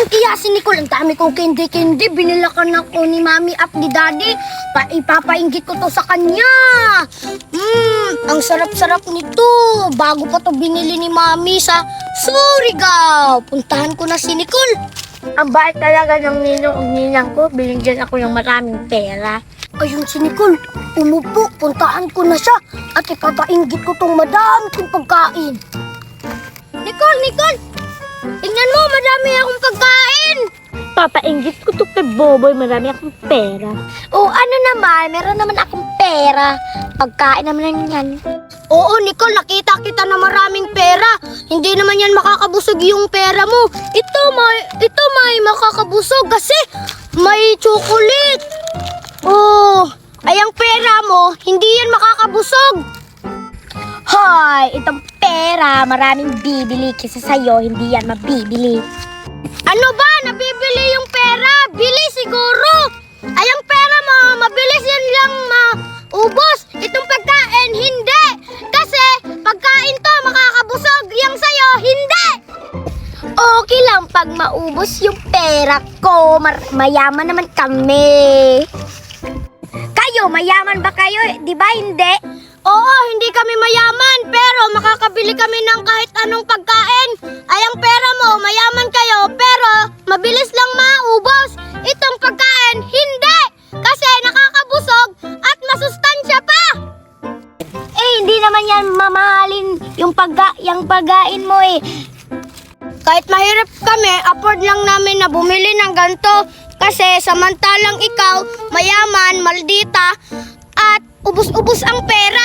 kiyang-kiya si Nicole. Ang dami kong candy. Binilakan ako ni Mami at ni Daddy. Ipapainggit ko to sa kanya. Ang sarap-sarap nito. Bago pa to binili ni Mami sa Surigao. Puntahan ko na si Nicole. Ang bait talaga ng ninang ko. Binigyan ako ng maraming pera. Ayun si Nicole. Umupo. Puntahan ko na siya. At ipapainggit ko tong madami kong pagkain. Nicole! Tingnan mo, madami akong pagkain. Papainggit ko to kay Boboy. Marami akong pera. O ano naman, meron naman akong pera. Pagkain naman yan. Oo, Nicole, nakita kita na maraming pera. Hindi naman yan makakabusog yung pera mo. Ito may makakabusog kasi may chocolate. Oh, ay ang pera mo, hindi yan makakabusog. Hoy, itong pera, maraming bibili kasi sa'yo, hindi yan mabibili. Ano ba? Nabibili yung pera? Bili siguro. Ay, ang pera mo, mabilis yan lang maubos. Itong pagkain, hindi. Kasi pagkain to, makakabusog. Yung sa'yo, hindi. Okay lang pag maubos yung pera ko. Mayaman naman kami. Kayo, mayaman ba kayo? Di ba hindi? Oo, hindi kami mayaman, pero makakabili kami ng kahit anong pagkain. Ay, ang pera mo, mayaman kayo, pero mabilis lang maubos. Itong pagkain, hindi! Kasi nakakabusog at masustansya pa! Hindi naman yan mamahalin yung pagkain mo eh. Kahit mahirap kami, afford lang namin na bumili ng ganito. Kasi samantalang ikaw, mayaman, maldita, at ubus-ubos ang pera.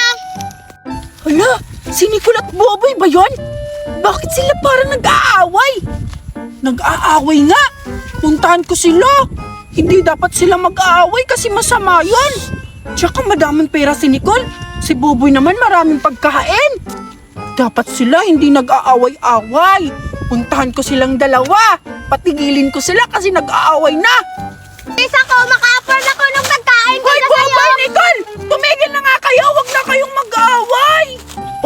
Hala, si Nicole at Boboy ba yun? Bakit sila parang nag-aaway? Nag-aaway nga. Puntahan ko sila. Hindi dapat sila mag-aaway kasi masama yun. Tsaka madaming pera si Nicole. Si Boboy naman maraming pagkain. Dapat sila hindi nag-aaway-away. Puntahan ko silang dalawa. Patigilin ko sila kasi nag-aaway na. Isa ko, maka-afford ako ng pagkain ko Hoy, na sa'yo. Boboy, Nicole! Tumigil na nga kayo! Huwag na kayong mag-aaway!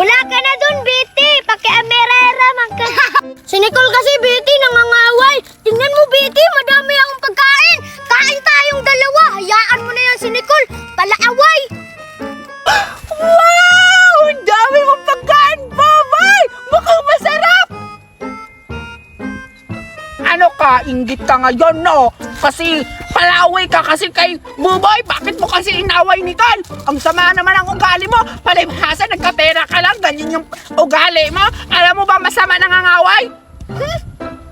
Wala ka na dun, Betty. Paki-amerera man ka. Si Nicole kasi, Betty, nangangaway. Tingnan mo, Betty, madami akong pagkain. Kain tayong dalawa. Hayaan mo na yan si Nicole. Palaaway. Wow! Ang dami mong pagkain, Boboy! Mukhang masarap! Ano ka? Inggit ka ngayon, no? Kasi palaway ka kasi kay Boboy. Bakit mo kasi inaway ni Nicole? Ang sama naman ang ugali mo. Palibhasa, nagkapera ka lang. Ganyan yung ugali mo. Alam mo ba masama nangangaway?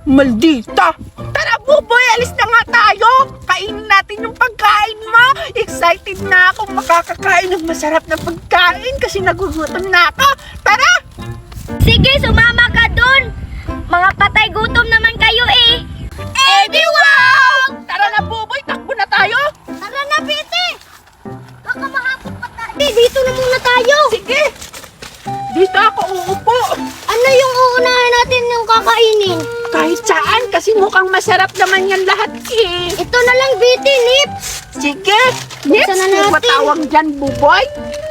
Maldita! Tara, Boboy, alis na nga tayo. Kainin natin yung pagkain mo. Excited na akong makakakain ng masarap na pagkain kasi nagugutom na ako. Tara! Sige, sumama ka dun. Mga patay gutom naman kayo eh. Edi wow! Tara na, Boboy, takbo na tayo. Tara na, Betty. Baka mahapot pa tayo. Dito na muna tayo. Sige! Dito ako uupo. Ano yung uunahin natin yung kakainin? Kahit saan, kasi mukhang masarap naman yan lahat eh. Ito na lang, Betty, Nips. Sige, next, Buksan na ano natin. matawag dyan, Buboy?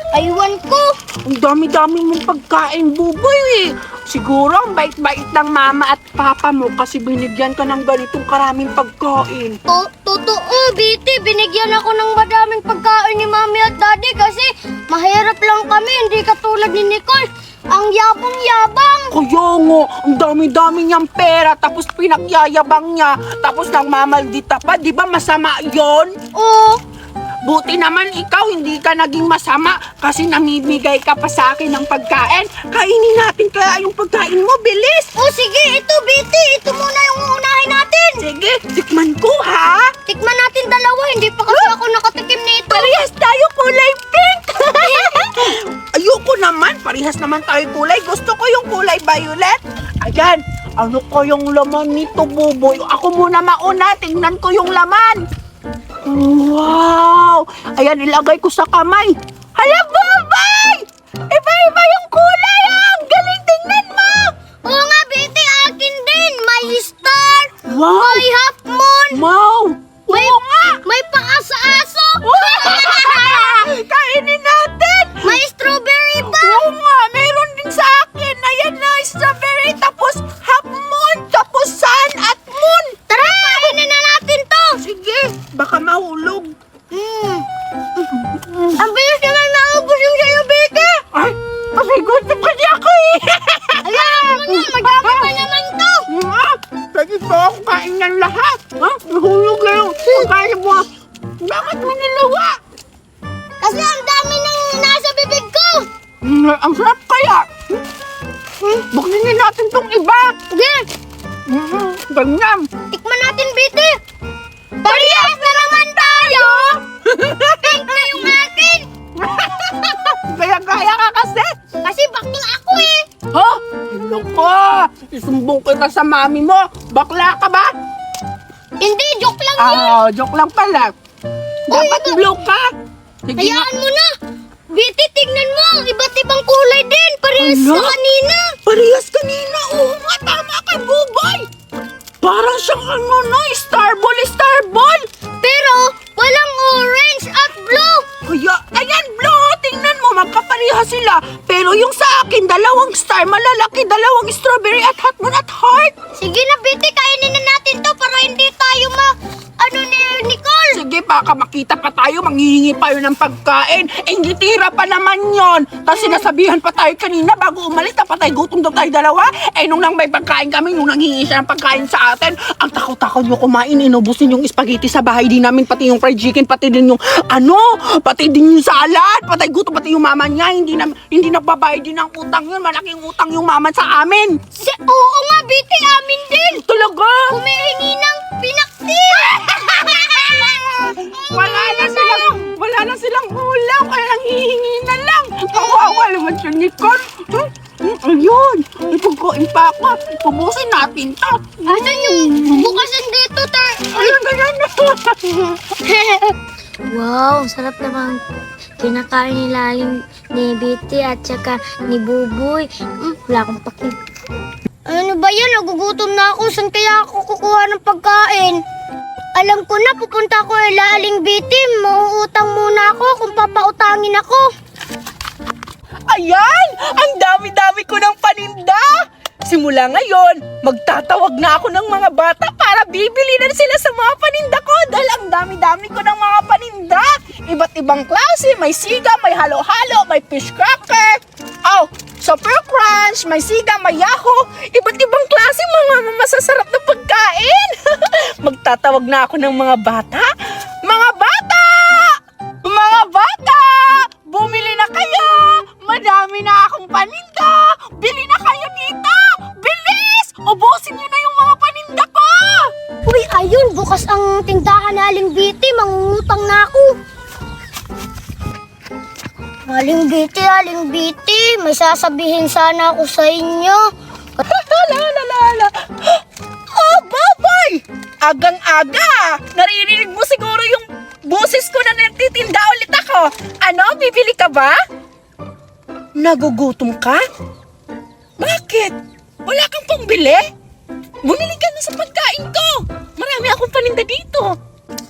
Aywan ko. Ang dami-dami mong pagkain, Buboy eh. Siguro ang bait-bait ng mama at papa mo kasi binigyan ka ng ganitong karaming pagkain. Totoo, Betty. Binigyan ako ng madaming pagkain ni Mami at Daddy kasi mahirap lang kami. Hindi katulad ni Nicole. Ang yabang-yabang. Kaya nga, ang dami-dami niyang pera tapos pinagyayabang niya tapos nagmamaldita pa. Di ba masama yon? Oo. Buti naman ikaw, hindi ka naging masama kasi namimigay ka pa sa akin ng pagkain. Kainin natin kaya yung pagkain mo, bilis! Oh, sige. Ito, Betty. Ito muna yung uunahin natin. Sige, tikman ko ha! Tikman natin dalawa. Hindi pa kasi ako nakatikim nito. Parehas tayo kulay pink! Ayoko naman, parehas naman tayo kulay. Gusto ko yung kulay violet. Ayan, ano ko yung laman nito, Buboy? Ako muna mauna, tingnan ko yung laman. Wow! Ayan, ilagay ko sa kamay. Hala, Buboy! Iba-iba yung kulay, ha? Ang galing, tingnan mo! Oo nga, Betty. Akin din. May star. Wow! May half moon. Wow! May, Oo nga! may pang-asa-aso. Kainin natin! May strawberry pa. Oo nga, meron din sa akin. Ayan na, strawberry, tapos half moon, tapos sun at moon. Tara, Hindi pa ako kain ng lahat. Ha? Nahulog na yung pagkain mo. Bakit mo nilawa? Kasi ang dami nang nasa bibig ko. Ang sarap kaya. Bukinin natin tong iba. Sige, Ganyan. tikman natin, Biti. Parehas na naman tayo. Pink na yung akin. Kaya ka kasi. Kasi bakla ako eh. Ha? Ano ka? Isumbong kita sa mami mo. Bakla ka ba? Hindi, joke lang yun. Joke lang pala. Dapat blue ka. Sige nga. Hayaan mo na. Biti, tignan mo. Iba't ibang kulay din. Parehas Ano? sa kanina. Parehas kanina. Oo nga, tama ka, Buboy. Parang siyang Starball. Pero walang orange at blue. Kaya, ayan, blue. Tingnan mo, magkapareha sila. Pero yung sa akin, dalawang star, malalaki, dalawang strawberry at hot moon at heart. Sige na, Biti. Kainin na natin to para hindi tayo ni Nicole. Sige, baka makita pa tayo, manghihingi pa yun ng pagkain. Hindi tira pa naman yon. Tapos sinasabihan pa tayo kanina bago umalis, napatay gutom daw tayo dalawa. Nung nang may pagkain kami, nung nanghihingi siya ng pagkain sa atin, ang takot-takot nyo kumain, inubusin yung spaghetti sa bahay din namin, pati yung fried chicken, pati din yung pati din yung salad, patay gutom, pati yung mama niya, hindi nagbabayad din ng utang yun, malaking utang yung mama sa amin. Oo nga, Biti. Amin din. Talaga? Humihingi ng pinakti. Wala na silang ulam, kaya nanghihingi na lang. Kawawa naman siya, Nicole. Ayun, ipagkain pa ako. Pubusin natin to. Asan yung bukasan dito, Ayun. Wow, sarap naman kinakain nila yung ni Biti at saka ni Buboy. Wala akong pakin. Ano ba yan? Nagugutom na ako. Saan kaya ako kukuha ng pagkain? Alam ko na, pupunta ko kay Aling Biti. Mauutang muna ako kung papautangin ako. Ayan! Ang dami-dami ko ng paninda! Simula ngayon, magtatawag na ako ng mga bata para bibili na sila sa mga paninda ko dahil ang dami-dami ko ng mga paninda. Iba't ibang klase, may siga, may halo-halo, may fish cracker. Super crunch, may siga, may yahoo. Iba't ibang klase, mga masasarap na pagkain. Magtatawag na ako ng mga bata. Mga bata! Mga bata! Bumili na kayo! Madami na akong paninda! Bili na kayo dito! Bilis! Ubusin niyo na yung mga paninda ko! Uy, ayun, bukas ang tindahan ni Aling Biti. Mangungutang na ako. Aling Biti, may sasabihin sana ako sa inyo. Baboy! Agang-aga! Naririnig mo siguro yung boses ko na nagtitinda ulit ako. Ano, bibili ka ba? Nagugutom ka? Bakit? Wala kang pambili? Bumili ka na sa pagkain ko. Marami akong paninda dito.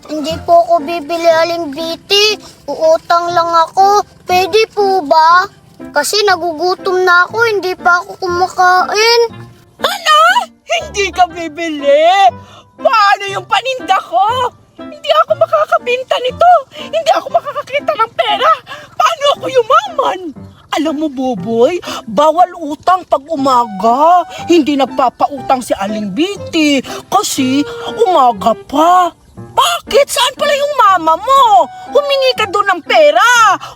Hindi po ako bibili, Aling Biti. Uutang lang ako. Pwede po ba? Kasi nagugutom na ako, hindi pa ako kumakain. Ano? Hindi ka bibili? Paano yung paninda ko? Hindi ako makakabenta nito. Hindi ako makakakita ng pera. Paano ako yumaman? Alam mo, Boboy, bawal utang pag umaga. Hindi nagpapautang si Aling Biti kasi umaga pa. Bakit? Saan pala yung mama mo? Humingi ka doon ng pera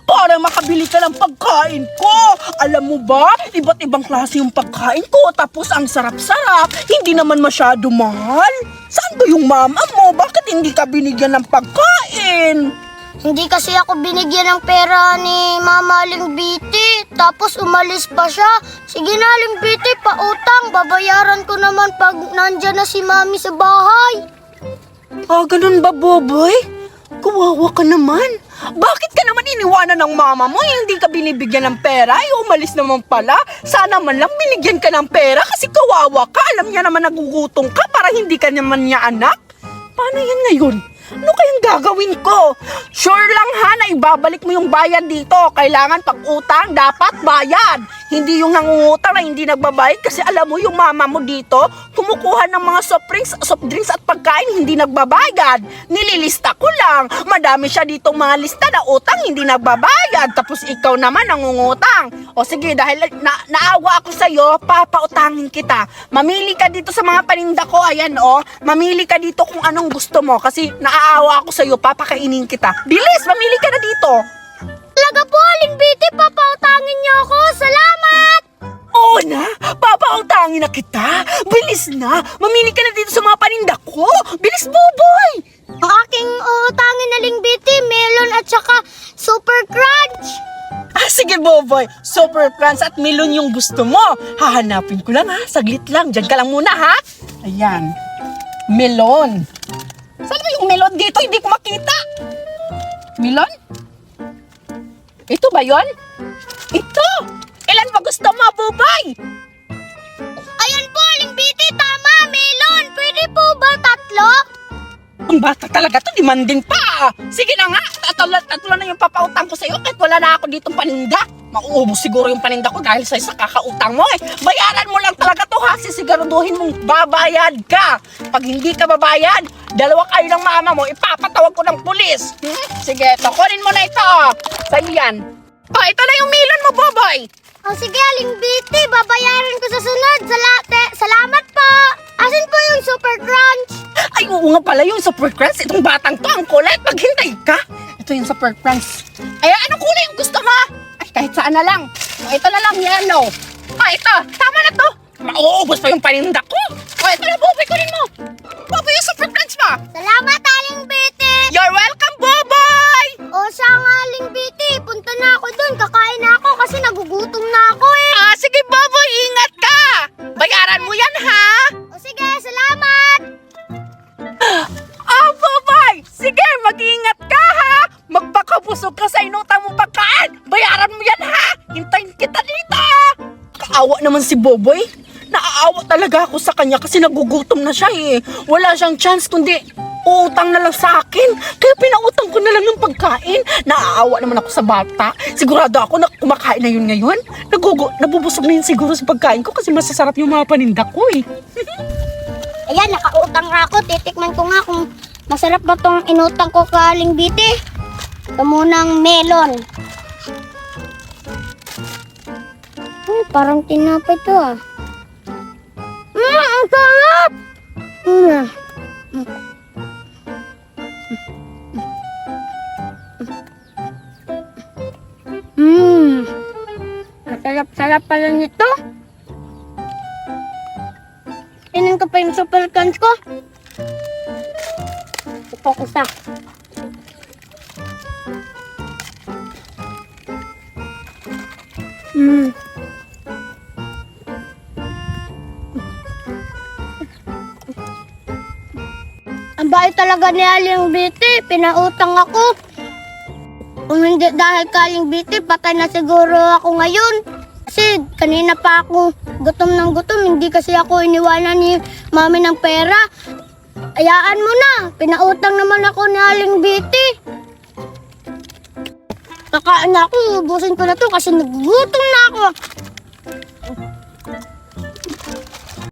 para makabili ka ng pagkain ko. Alam mo ba, iba't ibang klase yung pagkain ko tapos ang sarap-sarap, hindi naman masyado mahal. Saan ba yung mama mo? Bakit hindi ka binigyan ng pagkain? Hindi kasi ako binigyan ng pera ni Mama Aling Biti. Tapos umalis pa siya. Sige na, Aling Biti, pautang. Babayaran ko naman pag nandyan na si Mami sa bahay. Ganun ba, Boboy? Kawawa ka naman. Bakit ka naman iniwanan ng mama mo? Hindi ka binibigyan ng pera? Umalis naman pala. Sana man lang binigyan ka ng pera kasi kawawa ka. Alam niya naman nagugutom ka para hindi ka naman niya anak. Paano yan ngayon? Ano kayang gagawin ko? Sure lang ha na ibabalik mo yung bayad dito. Kailangan pag utang, dapat bayad. Hindi yung nangungutang na hindi nagbabayad kasi alam mo yung mama mo dito, kumukuha ng mga soft drinks at pagkain, hindi nagbabayad. Nililista ko lang. Madami siya ditong mga lista na utang, hindi nagbabayad. Tapos ikaw naman nangungutang. O sige, dahil naawa ako sa'yo, papautangin kita. Mamili ka dito sa mga paninda ko. Ayan o, mamili ka dito kung anong gusto mo. Kasi naaawa ako sa'yo, papakainin kita. Bilis, mamili ka na dito. Talaga po, Aling Biti, papautangin niyo ako. Salamat! Oo na, papautangin na kita. Bilis na, mamili ka na dito sa mga paninda ko. Bilis, Boboy. Ang aking uutangin na Aling Biti, melon at saka super crunch. Ah, sige, Boboy. Super crunch at melon yung gusto mo. Hahanapin ko lang ha, saglit lang. Diyan ka lang muna ha. Ayan, melon. Saan ba yung melon dito? Hindi ko makita. Melon? Ito ba yon? Ito! Ilan ba gusto mo, Boboy? Ayan po, Aling Biti, tama, melon. Pwede po ba 3? Ang bata talaga to, demanding pa. Sige na nga, tatlo na yung papautang ko sa'yo kahit wala na ako ditong paninda. Mauubos siguro yung paninda ko dahil sa kakautang mo eh. Bayaran mo lang talaga to ha, sisiguraduhin mong babayad ka. Pag hindi ka babayad, dalawa kayo ng mama mo, ipapatawag ko ng pulis. Sige, kunin mo na ito. Sa'yo yan. Oh, ito na yung melon mo, Boboy. O sige, Aling Biti, babayaran ko sa sunod. Salamat po. Asan po yung super crunch? Ay, oo nga pala yung super crunch. Itong batang to, ang kulit. Maghintay ka. Ito yung super crunch. Ay, anong kulay yung gusto mo? Ay, kahit saan na lang. O, ito na lang, yellow. O, ito. Tama na to. Mauubos pa yung paninda ko. O, ito na, Boboy. Kunin mo. Boboy, yung super crunch mo. Salamat, Aling Biti. You're welcome, Boboy. O siya nga, Aling Biti, punta na ako dun. Kakain na ako kasi nagugutom na ako eh. Ah, sige, Boboy. Ingat ka. Bayaran mo yan, ha? O sige, salamat. Ah, Boboy. Sige, mag-ingat ka, ha? Magpakabusog ka sa inutang mong pagkain. Bayaran mo yan, ha? Hintayin kita dito. Kaawa naman si Boboy. Naaawa talaga ako sa kanya kasi nagugutom na siya eh. Wala siyang chance kundi uutang na lang sa akin. Kaya pinautang ko na lang ng pagkain. Naaawa naman ako sa bata. Sigurado ako na kumakain na yun ngayon. Nabubusog na yun siguro sa pagkain ko kasi masasarap yung mga paninda ko eh. Ayan, nakautang nga ako. Titikman ko nga kung masarap ba tong inutang ko ka, Aling Biti. Ito munang melon. Parang tinapay to ah. Ang sarap! Sarap pala nito. Inin ko pa yung super crunch ko. Ito isa. Ang bait talaga ni Aling Biti. Pinautang ako. Kung hindi dahil kay Aling Biti, patay na siguro ako ngayon. Kasi kanina pa ako gutom ng gutom. Hindi kasi ako iniwanan ni mami ng pera. Ayaan mo na. Pinautang naman ako ni Aling Biti. Kakain na ako. Ubusin ko na to kasi nagugutom na ako.